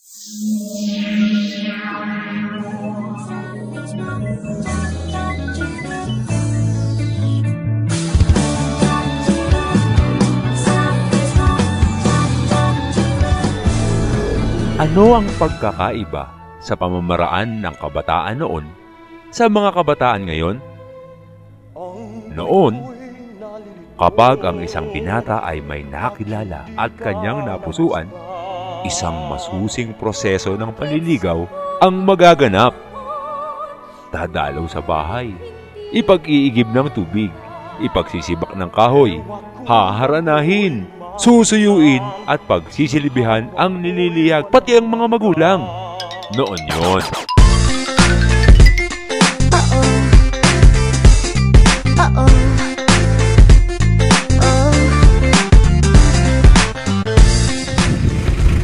Ano ang pagkakaiba sa pamamaraan ng kabataan noon sa mga kabataan ngayon? Noon, kapag ang isang binata ay may nakilala at kanyang napusuan, isang masusing proseso ng panliligaw ang magaganap. Dadalaw sa bahay, ipag-iigib ng tubig, ipagsisibak ng kahoy, haharanahin, susuyuin at pagsisilbihan ang nililiyag pati ang mga magulang. Noon yun.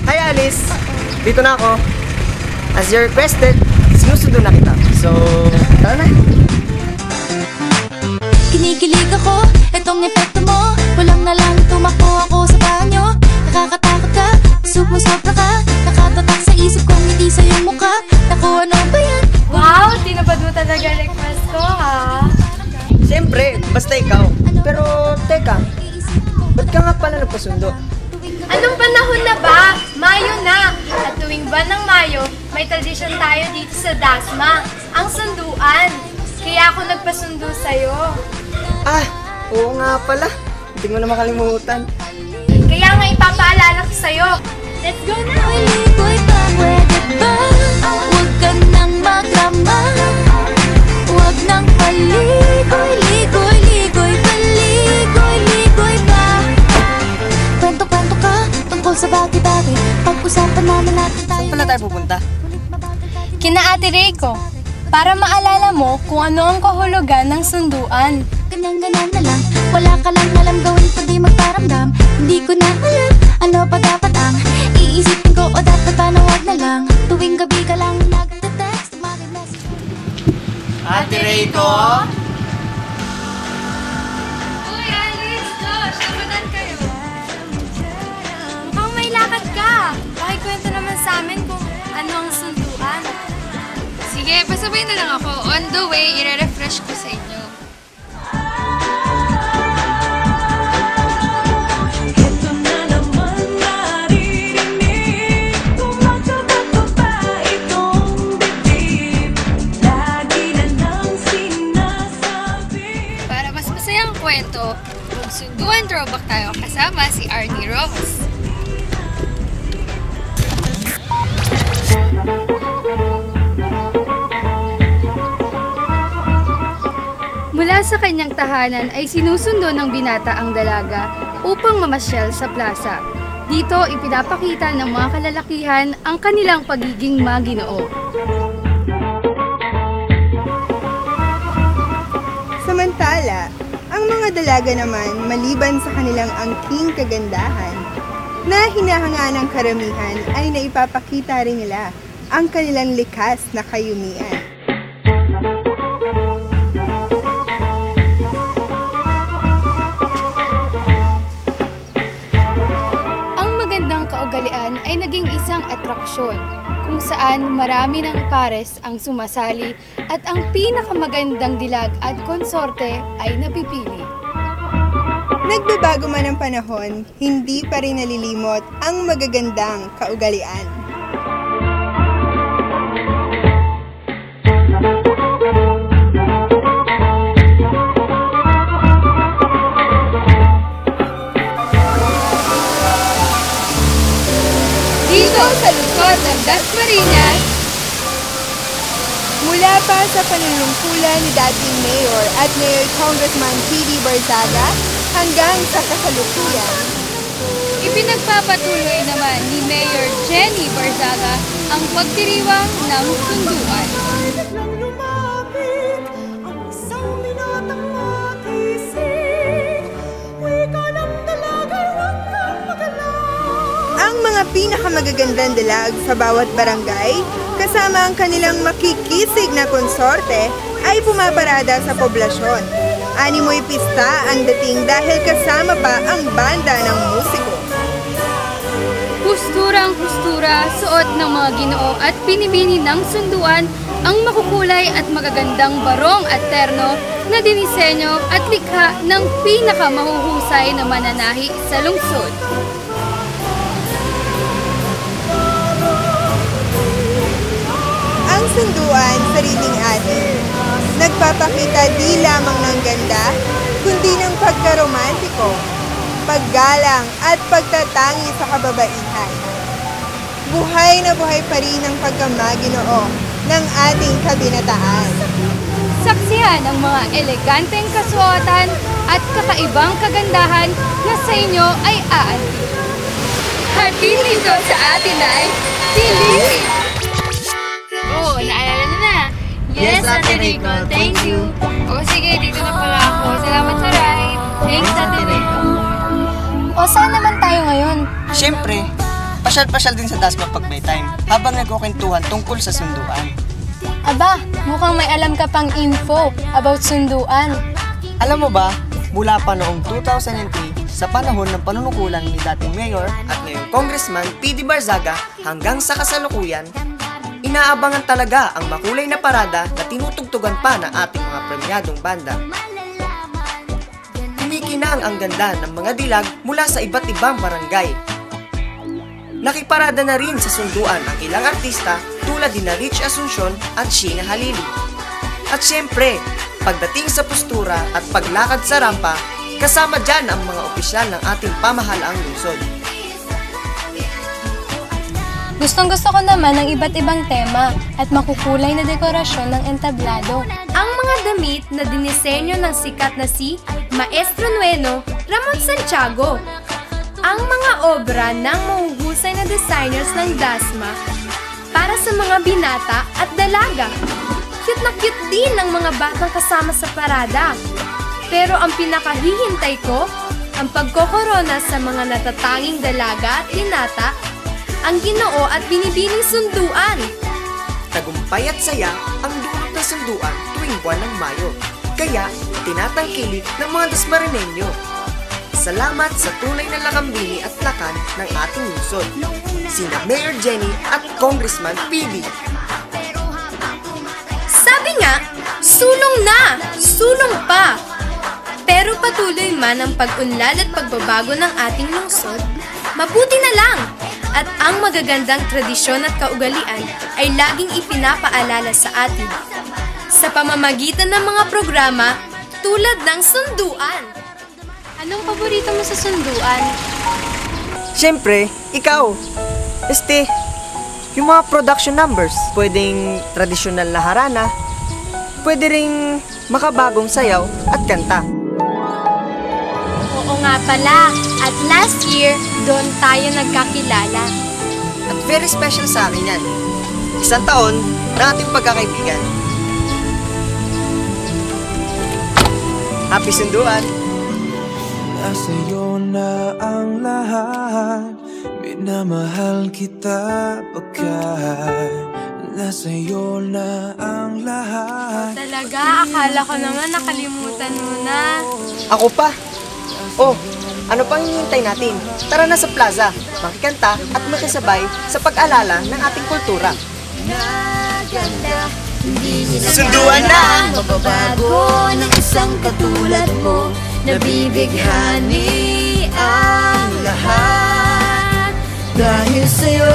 Hi Alice! Dito na ako. As you requested, sinusundo na kita. So, tara na. Kinikilig ako, itong epekto mo. Walang na lang tumakbo ako sa banyo. Nakakatakot ka, sumusobra ka. Nakatatak sa isip kong hindi sa iyong mukha. Naku, ano ba yan? Wow, tinupad mo talaga request ko, ha? Siyempre, basta ikaw. Pero, teka, ba't ka nga pala nagpasundo? Anong panahon na ba? Mayo na! At tuwing buwan ng Mayo, may tradisyon tayo dito sa Dasma, ang sunduan. Kaya ako nagpasundo sa'yo. Ah, oo nga pala. Hindi mo na makalimutan. Kaya nga ipapaalala ko sa'yo. Let's go na! Ligoy pa, pwede ba? Huwag ka nang magrama. Huwag nang paligoy, ligoy, ligoy, paligoy, ligoy pa. Kwento-kwento ka tungkol sa bagay-bagay. Pag-usapan naman natin tayo. Saan pala tayo pupunta? Kina Ate Reiko, para maalala mo kung ano ang kahulugan ng sunduan. Ganyan-ganyan na lang. Wala ka lang alam gawin kundi magparamdam. Hindi ko na alam ano pa dapat ang iisipin ko o dapat pa na wag na lang. Tuwing gabi ka lang nagte-text, mag-message. Ate Reiko? Uy, Alice! Josh, nagunan kayo. Mukhang may lakad ka. Pakikwento naman sa amin kung ano ang sunduan. Sige, pasabay na lang ako. On the way, i-refresh ko sa inyo. Para mas masayang kwento, kung sunduan throwback tayo kasama si Arnie Ross. Mula sa kanyang tahanan ay sinusundo ng binata ang dalaga upang mamasyal sa plaza. Dito ipinapakita ng mga kalalakihan ang kanilang pagiging maginoo. Samantala, ang mga dalaga naman maliban sa kanilang angking kagandahan, na hinahanga ng karamihan ay naipapakita rin nila ang kanilang likas na kayumian. Kaugalian ay naging isang atraksyon kung saan marami ng pares ang sumasali at ang pinakamagandang dilag at konsorte ay napipili. Nagbabago man ang panahon, hindi pa rin nalilimot ang magagandang kaugalian. Dito sa lungsod ng Dasmariñas, mula pa sa panunungkulan ni dating Mayor at Mayor Congressman P.D. Barzaga hanggang sa kasalukuyan, ipinagpapatuloy naman ni Mayor Jenny Barzaga ang pagdiriwang ng sunduan. Ang mga pinakamagagandang dilag sa bawat barangay, kasama ang kanilang makikisig na konsorte, ay pumaparada sa poblasyon. Animoy pista ang dating dahil kasama pa ang banda ng musiko. Kusturang-kustura, suot ng mga Ginoo at pinibini ng sunduan ang makukulay at magagandang barong at terno na dinisenyo at likha ng pinakamahuhusay na mananahi sa lungsod. Ang sunduan, sariling atin, nagpapakita di lamang ng ganda, kundi ng pagkaromantiko, paggalang at pagtatangi sa kababaihan. Buhay na buhay pa rin ang pagkamaginoo ng ating kabinataan. Saksihan ang mga eleganteng kasuotan at kakaibang kagandahan na sa inyo ay aantig. Hatid nito sa atin ay si Lily! Oo, naalala na na. Yes, Ate Rico. Thank you. O sige, dito na pala ako. Salamat sa ride. Thanks, Ate Rico. O saan naman tayo ngayon? Siyempre, pasyal-pasyal din sa Dasma pag may time, habang nagkukwentuhan tungkol sa sunduan. Aba, mukhang may alam ka pang info about sunduan. Alam mo ba, mula pa noong 2003, sa panahon ng panunukulan ni dating Mayor at ngayong Congressman P.D. Barzaga hanggang sa kasalukuyan, inaabangan talaga ang makulay na parada na tinutugtugan pa ng ating mga premyadong banda. Kumikinang ang ganda ng mga dilag mula sa iba't ibang barangay. Nakiparada na rin sa sunduan ang ilang artista tulad ni Rich Asuncion at Sheena Halili. At syempre, pagdating sa postura at paglakad sa rampa, kasama dyan ang mga opisyal ng ating pamahalaang lungsod. Gustong-gusto ko naman ng iba't ibang tema at makukulay na dekorasyon ng entablado. Ang mga damit na dinisenyo ng sikat na si Maestro Nueno Ramon Santiago. Ang mga obra ng mahuhusay na designers ng Dasma para sa mga binata at dalaga. Cute na cute din ang mga batang kasama sa parada. Pero ang pinakahihintay ko, ang pagkokorona sa mga natatanging dalaga at binata, ang Ginoo at binibining sunduan. Tagumpay at saya ang dulot ng sunduan tuwing buwan ng Mayo. Kaya, tinatangkilik ng mga Dasmarinenyo. Salamat sa tunay na lakambini at lakan ng ating lungsod, sina Mayor Jenny at Congressman P.D. Sabi nga, sulong na, sulong pa. Pero patuloy man ang pag-unlad at pagbabago ng ating lungsod, mabuti na lang. At ang magagandang tradisyon at kaugalian ay laging ipinapaalala sa atin sa pamamagitan ng mga programa tulad ng sunduan. Anong paborito mo sa sunduan? Siyempre, ikaw. Yung mga production numbers. Pwedeng tradisyonal na harana, pwede ring makabagong sayaw at kanta. Oo nga pala, at last year, doon tayo nagkakilala. At very special sa akin yan. Isang taon na ating pagkakaibigan. Happy sunduan! Nasa'yo na ang lahat, minamahal kita pagkat nasa'yo na ang lahat. Talaga, akala ko naman nakalimutan mo na. Ako pa! Oh, ano pang hinihintay natin? Tara na sa plaza, makikanta at makisabay sa pag-alala ng ating kultura. Sunduan na! Mababago ng isang katulad mo, nabibighani ang lahat. Dahil sa'yo